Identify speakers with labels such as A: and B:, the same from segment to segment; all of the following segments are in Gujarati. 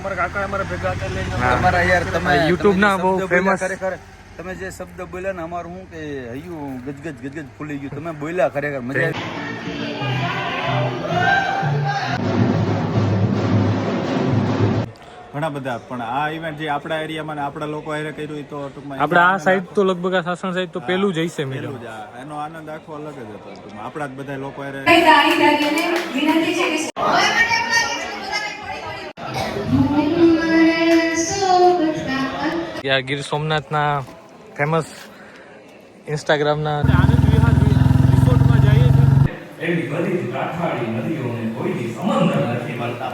A: અમારા કાકા અમારા ભેગા હતા લઈને
B: તમારા યાર તમે
C: YouTube ના બહુ ફેમસ
B: ખરેખર તમે જે શબ્દ બોલ્યા ને અમારું શું કે હૈયું ગજગજ ફૂલી ગયું. તમે બોલ્યા ખરેખર મજા આવી.
D: ઘણા બધા પણ આ ઇવેન્ટ જે આપણા એરિયામાં ને આપણા લોકો હારે કર્યું એ તો ટૂંકમાં
C: આપણે આ સાઈડ તો લગભગ આ સાસણ સાઈડ તો પેલું જ હશે મેડમ.
D: પેલું જ આ. એનો આનંદ આખો અલગ જ હતો ટૂંકમાં. આપણા જ બધા લોકો હારે
C: ગીર સોમનાથના ફેમસ ઇન્સ્ટાગ્રામના
A: આનંદ વિહાર રિસોર્ટમાં જઈએ છીએ એવી બધી કાઠાળી નદીઓને કોઈ સમંદર નથી મળતા.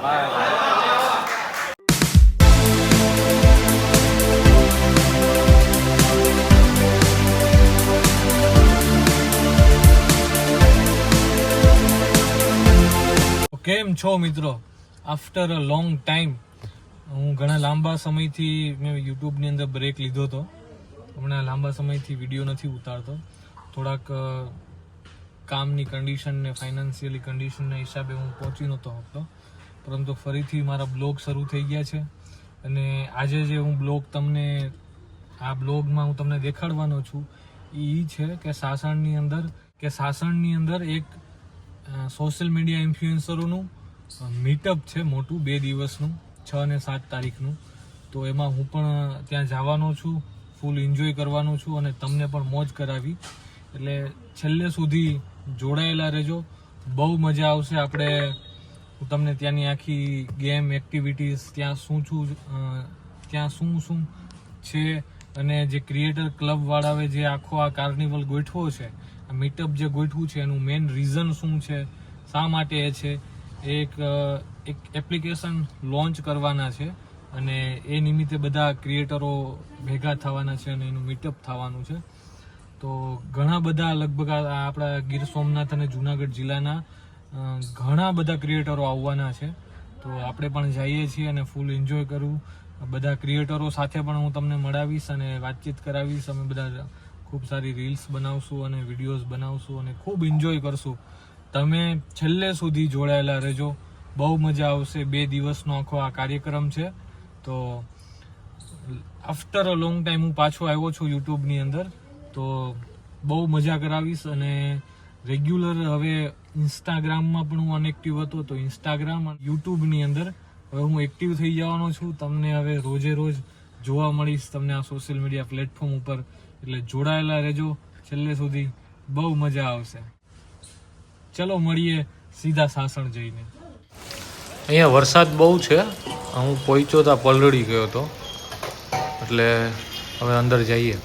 C: કેમ છો મિત્રો? આફ્ટર અ લોંગ ટાઈમ હું ઘણા લાંબા સમયથી મેં યુટ્યુબની અંદર બ્રેક લીધો હતો. હમણાં લાંબા સમયથી વિડીયો નથી ઉતારતો. થોડાક કામની કન્ડિશન ને ફાઇનાન્શિયલી કન્ડિશનના હિસાબે હું પહોંચી નહોતો શકતો, પરંતુ ફરીથી મારા બ્લોગ શરૂ થઈ ગયા છે. અને આજે જે હું આ બ્લોગમાં હું તમને દેખાડવાનો છું એ છે કે સાસણની અંદર એક સોશિયલ મીડિયા ઇન્ફ્લુએન્સરોનું મીટઅપ છે મોટું, 2 દિવસનું, 6 અને 7 તારીખનું. તો એમાં હું પણ ત્યાં જવાનો છું, ફૂલ એન્જોય કરવાનો છું અને તમને પણ મોજ કરાવી. એટલે છેલ્લે સુધી જોડાયેલા રહેજો, બહુ મજા આવશે. હું તમને ત્યાંની આખી ગેમ એક્ટિવિટીઝ ત્યાં શું છે અને જે ક્રિએટર ક્લબવાળાએ જે આખો આ કાર્નિવલ ગોઠવો છે, આ મીટઅપ જે ગોઠવું છે એનું મેઇન રીઝન શું છે, શા માટે એ છે, એક એપ્લિકેશન લોન્ચ કરવાના છે અને એ નિમિત્તે બધા ક્રિએટરો ભેગા થવાના છે અને એનું મીટઅપ થવાનું છે. તો ઘણા બધા લગભગ આપણા ગીર સોમનાથ અને જુનાગઢ જિલ્લાના ઘણા બધા ક્રિએટરો આવવાના છે. તો આપણે પણ જઈએ છીએ અને ફૂલ એન્જોય કરવું. બધા ક્રિએટરો સાથે પણ હું તમને મળાવીશ અને વાતચીત કરાવીશ. અમે બધા ખૂબ સારી રીલ્સ બનાવશું અને વિડીયોઝ બનાવશું અને ખૂબ એન્જોય કરશું. તમે છેલ્લે સુધી જોડાયેલા રહેજો, બહુ મજા આવશે. 2 દિવસનો આખો આ કાર્યક્રમ છે. તો આફ્ટર અ લોંગ ટાઈમ હું પાછો આવ્યો છું યુટ્યુબની અંદર, તો બહુ મજા કરાવીશ. અને રેગ્યુલર હવે ઇન્સ્ટાગ્રામમાં પણ હું અનએક્ટિવ હતો, તો ઇન્સ્ટાગ્રામ અને યુટ્યુબની અંદર હવે હું એક્ટિવ થઈ જવાનો છું. તમને હવે રોજે રોજ જોવા મળીશ તમને આ સોશિયલ મીડિયા પ્લેટફોર્મ ઉપર. એટલે જોડાયેલા રહેજો છેલ્લે સુધી, બહુ મજા આવશે. ચલો મળીએ સીધા સાસણ જઈને. અહીંયા વરસાદ બહુ છે, હું પહોંચ્યો તો પલળી ગયો હતો, એટલે હવે અંદર જઈએ.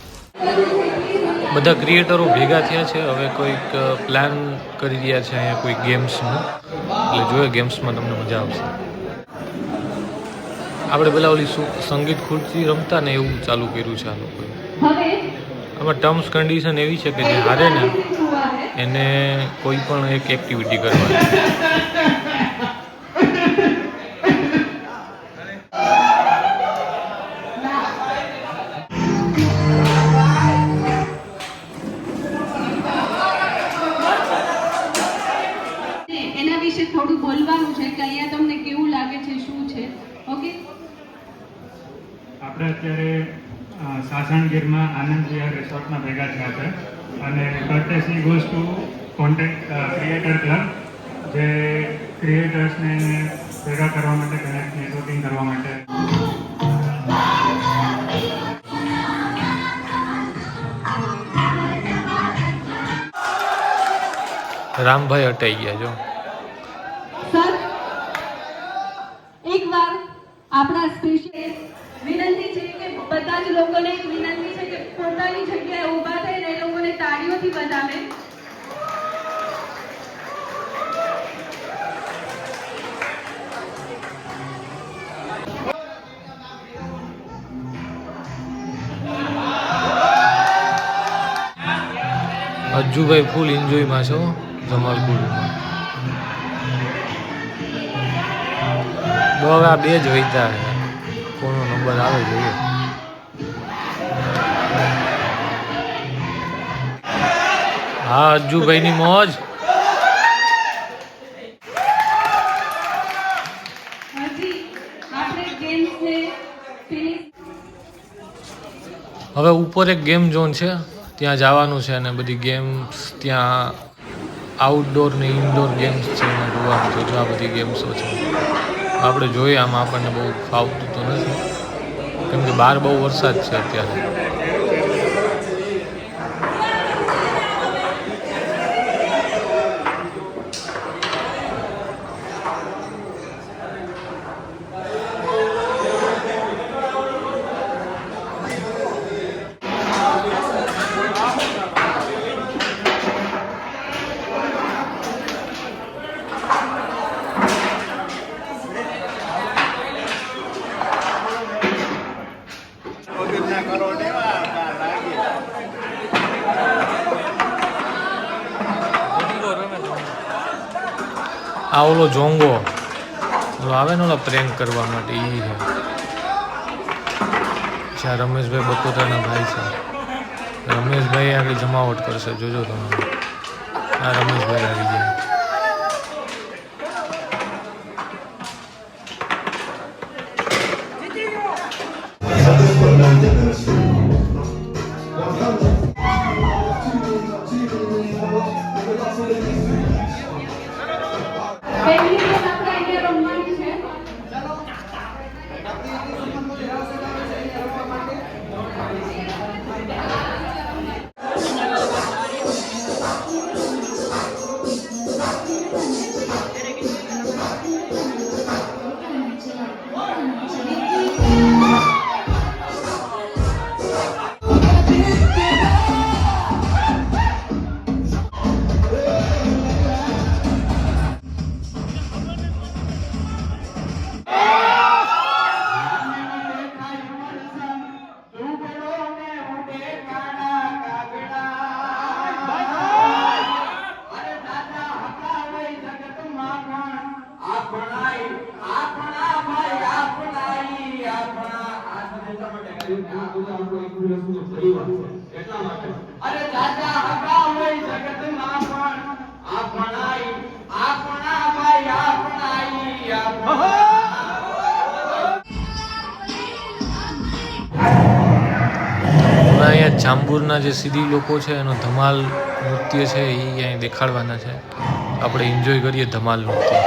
C: બધા ક્રિએટરો ભેગા થયા છે, હવે કોઈક પ્લાન કરી રહ્યા છે અહીંયા કોઈ ગેમ્સનું, એટલે જોઈએ ગેમ્સમાં તમને મજા આવશે. આપણે પેલા ઓલી સંગીત ખુરશી રમતા ને એવું ચાલુ કર્યું છે આ લોકોએ. આમાં ટર્મ્સ કન્ડિશન એવી છે કે જે હારે ને એને કોઈ પણ એક એક્ટિવિટી કરવાની.
E: એના વિશે થોડું બોલવાનું છે કે અહીંયા તમને કેવું લાગે છે, શું છે. ઓકે,
F: આપણે અત્યારે સાસણ ગીરમાં આનંદ વિહાર રિસોર્ટમાં ભેગા થયા છે અને courtesy goes to content creator club, જે ક્રિએટર્સને ભેગા કરવા માટે, કનેક્ટ નેટવર્કિંગ કરવા માટે.
C: રામભાઈ હટાઈ ગયા જો.
E: સર એકવાર આપણા સ્પેશિયલ વિનંતી છે કે બધા જ લોકોને એક વિનંતી છે કે પોતાની જગ્યાએ ઊભા થઈને એ લોકોને તાળીઓથી વધાવે.
C: અજ્જુભાઈ ફૂલ એન્જોયમાં છો જમાલપુરમાં. હવે આ 2 જ વૈતા છે, કોનો નંબર આવે જોઈએ. હા અજ્જુભાઈની મોજ.
E: હજી આપણે ગેમ્સને ફિનિશ.
C: હવે ઉપર એક ગેમ ઝોન છે, ત્યાં જવાનું છે અને બધી ગેમ્સ ત્યાં આઉટડોર ને ઇન્ડોર ગેમ્સ છે એમાં જોવાનું છે. જો આ બધી ગેમ્સો છે આપણે જોઈએ, આમાં આપણને બહુ ફાવતું તો નથી કેમ કે બહાર બહુ વરસાદ છે અત્યારે. આ ઓલો જોંગો ઓલો આવે ને ઓલા પ્રેન્ક કરવા માટે એ છે. જ્યાં રમેશભાઈ બકોતાના ભાઈ છે, રમેશભાઈ આગળ જમાવટ કરશે, જોજો તમે. આ રમેશભાઈ આવી જાય.
E: પહેલી ગેમ આપણે અહીંયા રમવાની છે.
G: અરે દાદા હકા હોય જગતમાં પણ આપણા ભાઈ આપણાઈ
C: અહીંયા જાંબુરના જે સિદ્ધી લોકો છે એનો ધમાલ નૃત્ય છે એ અહીંયા દેખાડવાના છે. આપણે એન્જોય કરીએ ધમાલ નૃત્ય.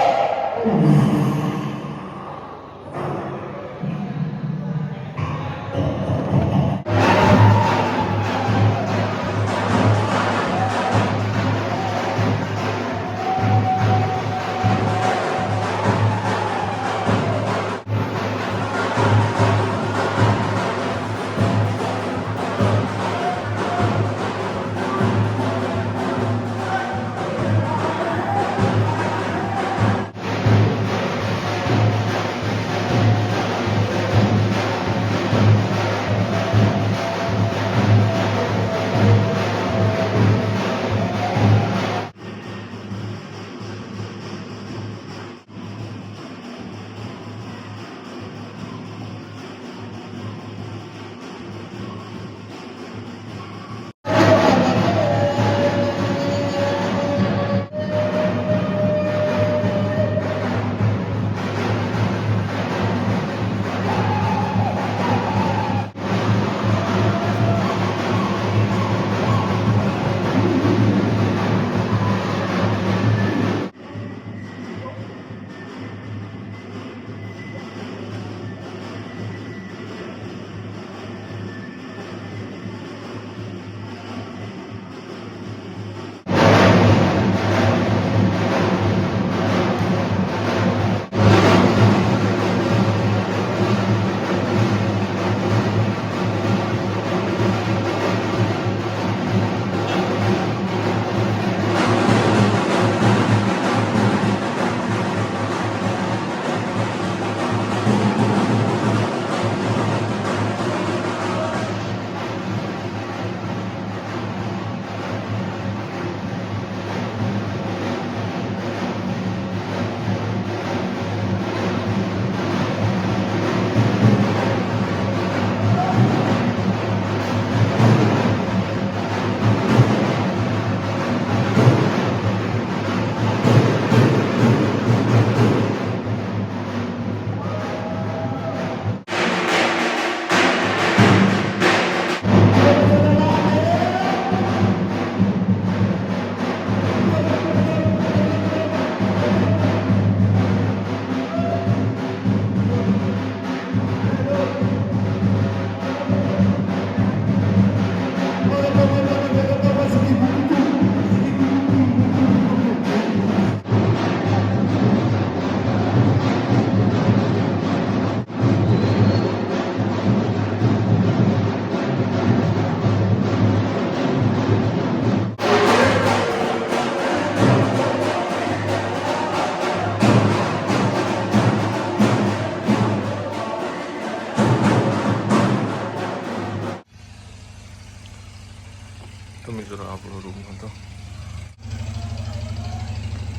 C: મિત્રો આપણો રૂમ હતો.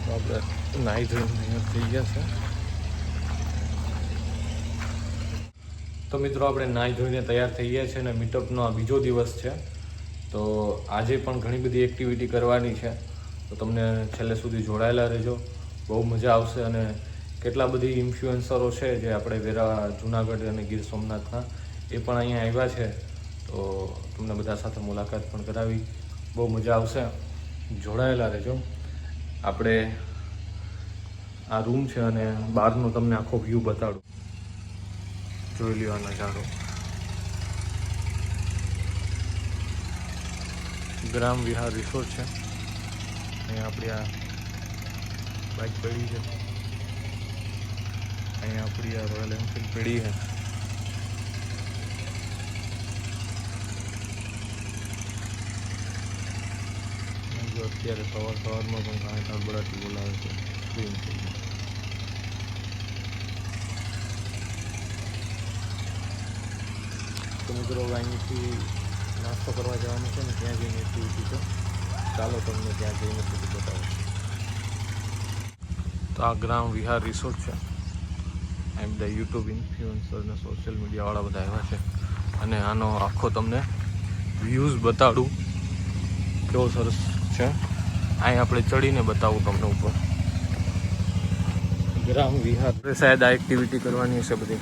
C: તો આપણે નાહી ધોઈને થઈ ગયા છે. તો મિત્રો આપણે નાહી ધોઈને તૈયાર થઈ ગયા છે અને મીટઅપનો આ બીજો દિવસ છે. તો આજે પણ ઘણી બધી એક્ટિવિટી કરવાની છે, તો તમને છેલ્લે સુધી જોડાયેલા રહેજો. બહુ મજા આવશે. અને કેટલા બધી ઇન્ફ્લુએન્સરો છે જે આપણે વેરા જુનાગઢ અને ગીર સોમનાથના, એ પણ અહીંયા આવ્યા છે. તો તમને બધા સાથે મુલાકાત પણ કરાવી. બહુ મજા આવશે, જોડાયેલા રહેજો. આપણે આ રૂમ છે અને બહારનો તમને આખો વ્યૂ બતાડું. જોઈ લ્યો આ નજારો. ગ્રામ વિહાર રિસોર્ટ છે. અહીંયા આપણી આ બાઇક પડી છે, અહીંયા આપણી આ રોયલ એનફિલ્ડ પડી છે. જો અત્યારે સવારમાં પણ ઘણા તડબડાટી બોલાવે છે. સ્ક્રીન થઈ ગઈ. તો મિત્રો અહીંથી નાસ્તો કરવા જવાનું છે ને, ત્યાં જઈને એક્ટિવિટી છે. ચાલો તમને ત્યાં જઈને બધું બતાવો. તો આ ગ્રામ વિહાર રિસોર્ટ છે. અહીં બધા યુટ્યુબ ઇન્ફ્લુએન્સર અને સોશિયલ મીડિયાવાળા બધા આવ્યા છે. અને આનો આખો તમને વ્યૂઝ બતાડું કેવો સરસ છે. અહીં આપણે ચડીને બતાવું તમને ઉપર. ગ્રામ વિહાર શાયદ આ એક્ટિવિટી કરવાની હશે બધી.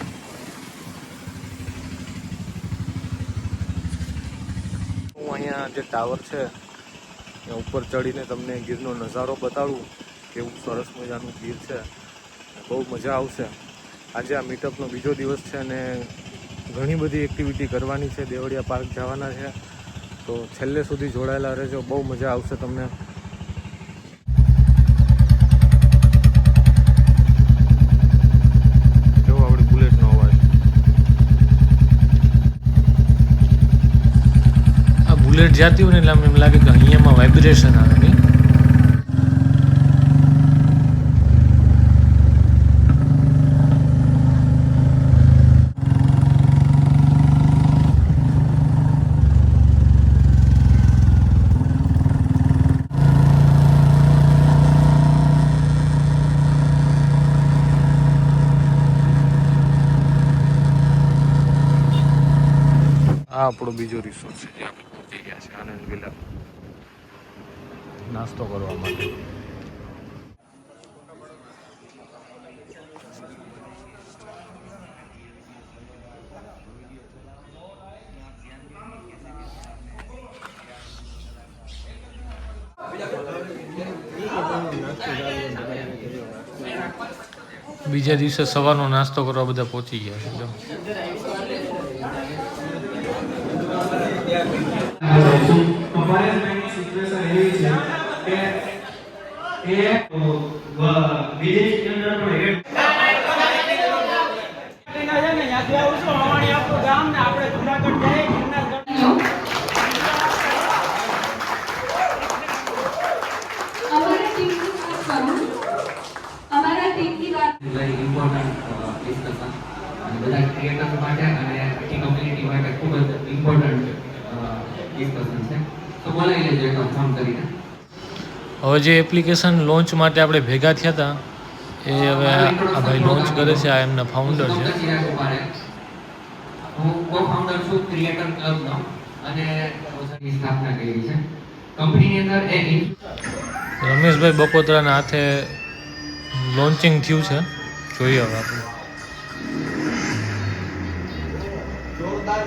C: હું અહીંયા જે ટાવર છે ત્યાં ઉપર ચડીને તમને ગીરનો નજારો બતાડું. કેવું સરસ મજાનું ગીર છે, બહુ મજા આવશે. આજે આ મીટઅપનો બીજો દિવસ છે અને ઘણી બધી એક્ટિવિટી કરવાની છે. દેવળિયા પાર્ક જવાના છે, તો છેલ્લે સુધી જોડાયેલા રહેજો. બહુ મજા આવશે તમને. જો આપણી બુલેટનો અવાજ. આ બુલેટ જાતી હોય ને એટલે એમ લાગે કે અહીંયામાં વાઇબ્રેશન આવે નહીં. આ આપણો બીજો રિસોર્ટ છે જ્યાં આપણે પહોંચી ગયા છે, આનંદ વિલા, નાસ્તો કરવા માટે. બીજા દિવસે સવારનો નાસ્તો કરવા બધા પહોંચી ગયા છે. જો
G: કમ્પારેઝમેન્ટની સિચ્યુએશન એવી છે કે એ વિદેશની અંદર પણ હેડ છે ને, ત્યાંથી આવું છું અમારી આપણું ગામ ને આપણે જુનાગઢ જઈએ જુનાગઢ.
E: અમારા ટીમની વાત કરું. અમારા ટીમની વાત
H: very important discussion અને બધા ક્રિએટર્સ માટે અને આખી કમ્યુનિટી માટે ખૂબ જ ઇમ્પોર્ટન્ટ ડિસ્કશન છે. તો બોલાવી લેજો એક ફોન કરીને.
C: હવે જે એપ્લિકેશન લોન્ચ માટે આપણે ભેગા થયા હતા એ હવે આ ભાઈ લોન્ચ કરે છે. આ એમના ફાઉન્ડર છે.
H: હું કો-ફાઉન્ડર છું ક્રિએટર ક્લબનો અને સોસાયટીની સ્થાપના કરી છે. કંપનીની અંદર
C: રમેશભાઈ બકોત્રાના હાથે લોન્ચિંગ થયું છે. જોઈએ હવે આપણે.
D: જોરદાર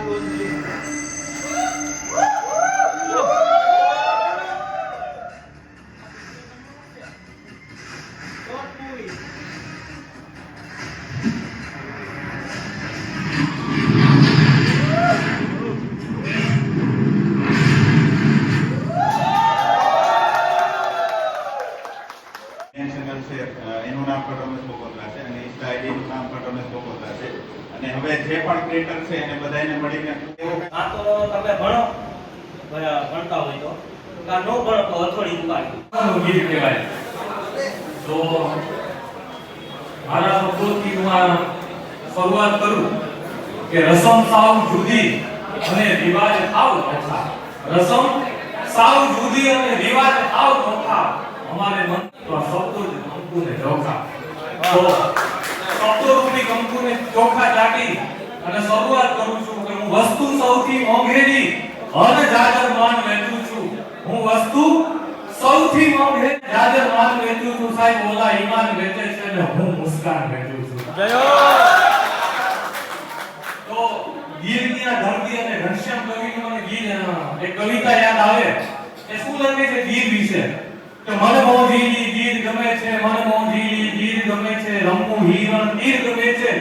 D: એનું નામ પણ રમેશ બકોત્રા છે અને ઇન્સ્ટા આઈડીનું નામ પણ રમેશ બકોત્રા છે. અને હવે જે પણ ક્રિએટર છે એને બધાને મળીને
I: આ તો તમે ભણો ભણતા હોય તો કા નો ભણો તો અથોડી ઉપાડી
A: ગીત કહેવાય. તો મારા શબ્દોથી હું આ શરૂઆત કરું કે રસમ સાવ જુદી અને રિવાજ આવ ઓછા. રસમ સાવ જુદી અને રિવાજ આવ નોખા અમારે મન તો આ શબ્દો જ કંકુને ચોખા તો શબ્દોરૂપી કંકુને ચોખા ચાટી અને શરૂઆત કરું છું કે હું વસ્તુ સૌથી મોંઘેરી અને જાજર માન વેચું છું હું વસ્તુ સૌથી મોંઘેરી જાજર માન વેચું છું સાહેબ ઓલા ઈમાન વેચે છે અને હું મુસ્કાન વેચું છું તો ગીરની આ ધરતી અને ઘનશ્યામ કવિની મને એક કવિતા યાદ આવે એ શું લખે છે ગીર વિશે કે મને મોજીલી ગીર ગમે છે મને મોજીલી ગીર ગમે છે રમવું હિરણ તીર ગમે છે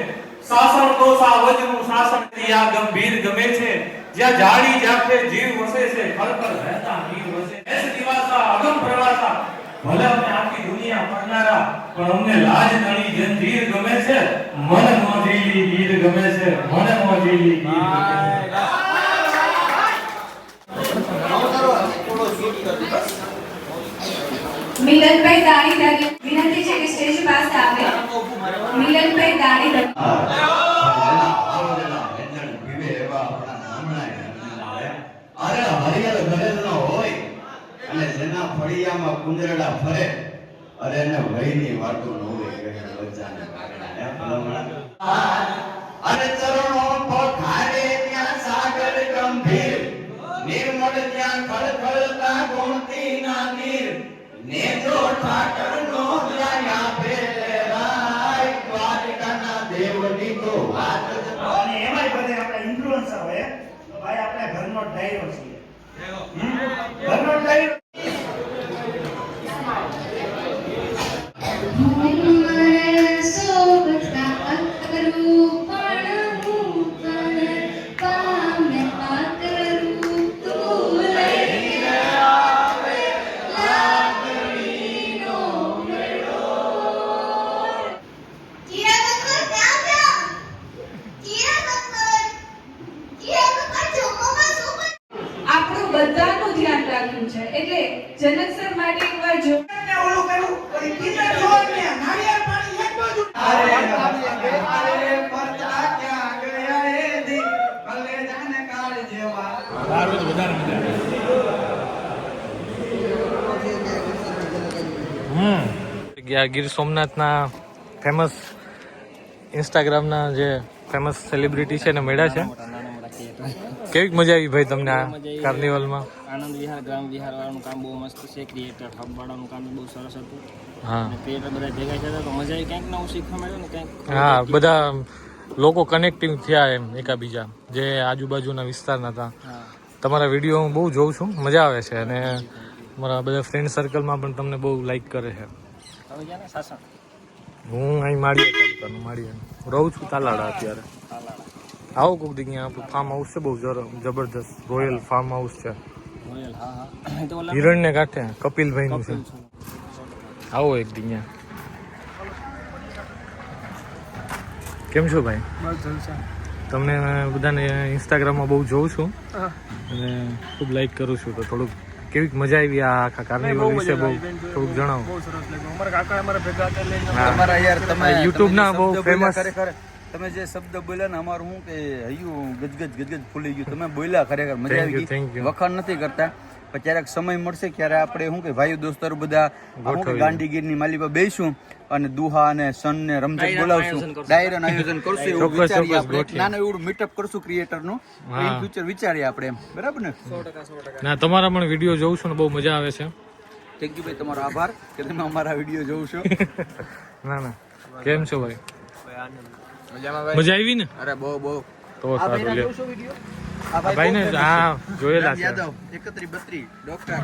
A: શાસન તો સાવજનું શાસન આ ગંભીર ગમે છે જ્યાં જાડી જાખે જીવ વસે છે ખળખળ રહેતા નીર વસે એસ દિવાસા અગમ પ્રવાસા ભલે અમને આખી દુનિયા પડનારા પણ અમને લાજ તણી જંજીર ગમે છે મને મોજીલી ગીર ગમે છે મને મોજીલી ગીર ગમે છે
E: મિલનભાઈ દાણી દગે વિનંતી છે કે સ્ટેજ પાસે આવે મિલનભાઈ દાણી દગે
J: અરે હરિયલ ભરેલ ન હોય અને જેના ફળિયામાં કુંદરડા ફરે અરે એને વહીની વાતો ન હોય કે બચ્ચાને અને ચરણો પખારે ત્યાં સાગર ગંભીર નિર્મળ ત્યાં ખળખળતા ગોમતી ના નીર ને જો ઠાકર નો લાયા ભેલે રાય દ્વારકાના દેવની તો વાત જ
G: અને એમાંય બધે આપણે ઇન્ફ્લુએન્સર હોય ભાઈ આપણે ઘરનો ડાયરો છીએ ઘરનો ડાયરો
E: બધાનું ધ્યાન રાખ્યું છે એટલે જનક સર માટે એકવાર જો
G: ઓલું કર્યું ઓલી ટીચર જોઈને નારિયેળ પાણી એક બાજુ
J: અરે પરચા ક્યાં ગયા એ દી ભલે જાને કાળ જેવા
C: સારું વધારે મજા આવે ગીર સોમનાથના ફેમસ ઇન્સ્ટાગ્રામના જે ફેમસ સેલિબ્રિટી છે ને મળ્યા છે કેવી મજા આવી ભાઈ તમને આ કાર્નિવલમાં
K: આનંદ વિહાર ગ્રામ વિહાર વાળાનું કામ બહુ મસ્ત છે ક્રિએટર હબ વાળાનું કામ બહુ સરસ હતું
C: હા
K: અને ક્રિએટર બધા ભેગા થયા તો મજા આવી કંઈક નવું શીખવા મળ્યું ને કંઈક
C: હા બધા લોકો કનેક્ટિંગ થયા એમ એકાબીજા જે આજુબાજુના વિસ્તારના હતા તમારા વિડીયો હું બહુ જોઉં છું મજા આવે છે અને મારા બધા ફ્રેન્ડ સર્કલમાં પણ તમને બહુ લાઈક કરે છે
K: હવે ગયા ને સાસણ
C: હું અહીં માળીએ રહું છું તાલાડા અત્યારે આવો કોઈક જગ્યાએ આપણું ફાર્મ હાઉસ છે બહુ જબરદસ્ત રોયલ ફાર્મ હાઉસ છે
K: રોયલ હા તો ઓલા
C: હિરણને કાંઠે કપિલભાઈનું છે આવો એક જગ્યા કેમ છો ભાઈ
G: બસ જલસા
C: તમને બધાને ઇન્સ્ટાગ્રામમાં બહુ જોઉં છું અને ખૂબ લાઈક કરું છું તો થોડુંક કેવી મજા આવી આ આખા કાર્નિવલ વિશે બહુ થોડુંક જણાવો
G: બહુ સરસ લાગ્યું અમારા કાકા અમારા ભેગા હતા લઈને
B: તમારા યાર તમે
C: યુટ્યુબના બહુ ફેમસ
B: ખરેખર તમે જે શબ્દ બોલ્યા ને અમારું શું કે હૈયું ગજગજ ફૂલી ગયું તમે બોલ્યા ખરેખર મજા આવી
C: thank
B: ગઈ
C: you.
B: વખાણ નથી કરતા પણ ક્યારેક સમય મળશે ક્યારે આપણે શું કે ભાઈઓ દોસ્તારો બધા ગાંધીગીરની માલી પર બેસું અને દુહા અને સન ને રમઝટ બોલાવશું ડાયરાનું આયોજન કરશું એવું વિચારીએ આપણે નાનું એવું મીટઅપ કરશું ક્રિએટરનું ઇન ફ્યુચર વિચારીએ આપણે એમ બરાબર ને
K: 100%
C: ના તમારા પણ વિડીયો જોઉં છું ને બહુ મજા આવે છે
B: થેન્ક યુ ભાઈ તમારો આભાર કે તમે અમારા વિડીયો જોવ છો
C: ના કેમ છો ભાઈ મજા આવી ને
B: અરે બહુ
C: તો સારું લે
B: વિડીયો
C: આ ભાઈ ને હા જોયેલા છે
B: યાદવ 3132 ડોક્ટર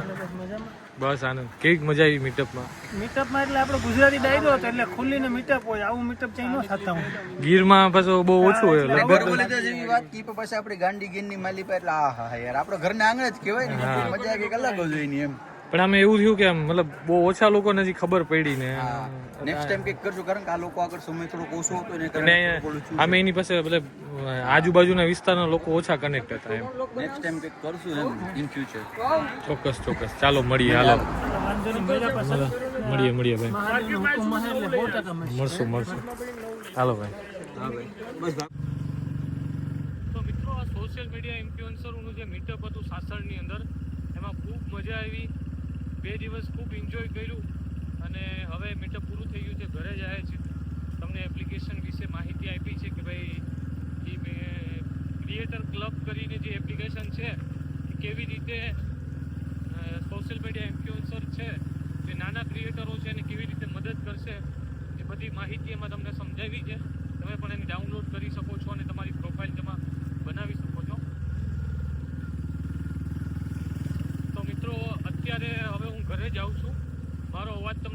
C: બસ આનંદ કેવી મજા આવી મીટઅપમાં
G: મીટઅપમાં એટલે આપણો ગુજરાતી ડાયરો હતો એટલે ખુલ્લીને મીટઅપ હોય આવું મીટઅપ ચાઈ ન થતા હોય
C: ગીરમાં પાછું બહુ ઓછું હોય લગભગ
B: બોલી જેવી વાત કી પછી આપણે ગાંડી ગીરની માલી પર એટલે આહા યાર આપણો ઘરના આંગણે જ કહેવાય ને મજા કંઈક અલગ જ હોય ને એમ
C: પણ આમે એવું થયું કે મતલબ બહુ ઓછા લોકોને હજી ખબર પડી ને
B: નેક્સ્ટ ટાઈમ કંઈક કરજો કારણ કે આ લોકો આગળ સમય થોડોક ઓછો હતો ને
C: અને આમે એની પાસે મતલબ આજુબાજુના વિસ્તારના લોકો ઓછા કનેક્ટ હતા એમ
B: નેક્સ્ટ ટાઈમ કંઈક કરશું એમ ઇન ફ્યુચર
C: ચોક્કસ ચાલો મળીએ હાલો મળીએ ભાઈ મળશું હાલો ભાઈ તો મિત્રો આ સોશિયલ મીડિયા ઇન્ફ્લુએન્સરનું જે મીટઅપ હતું સાસણની અંદર એમાં ખૂબ મજા આવી. 2 દિવસ ખૂબ એન્જોય કર્યું અને હવે મીટઅપ પૂરું થઈ ગયું છે, ઘરે જ આવ્યા છે. તમને એપ્લિકેશન વિશે માહિતી આપી છે કે ભાઈ એ ક્રિએટર ક્લબ કરીને જે એપ્લિકેશન છે એ કેવી રીતે સોશિયલ મીડિયા ઇન્ફ્લુએન્સર છે જે નાના ક્રિએટરો છે એને કેવી રીતે મદદ કરશે એ બધી માહિતી એમાં તમને સમજાવી છે. તમે પણ એને ડાઉનલોડ કરી શકો છો અને તમારી પ્રોફાઇલ તેમાં બનાવી શકો છો. તો મિત્રો અત્યારે હવે હું ઘરે જાઉં છું. મારો અવાજ તમને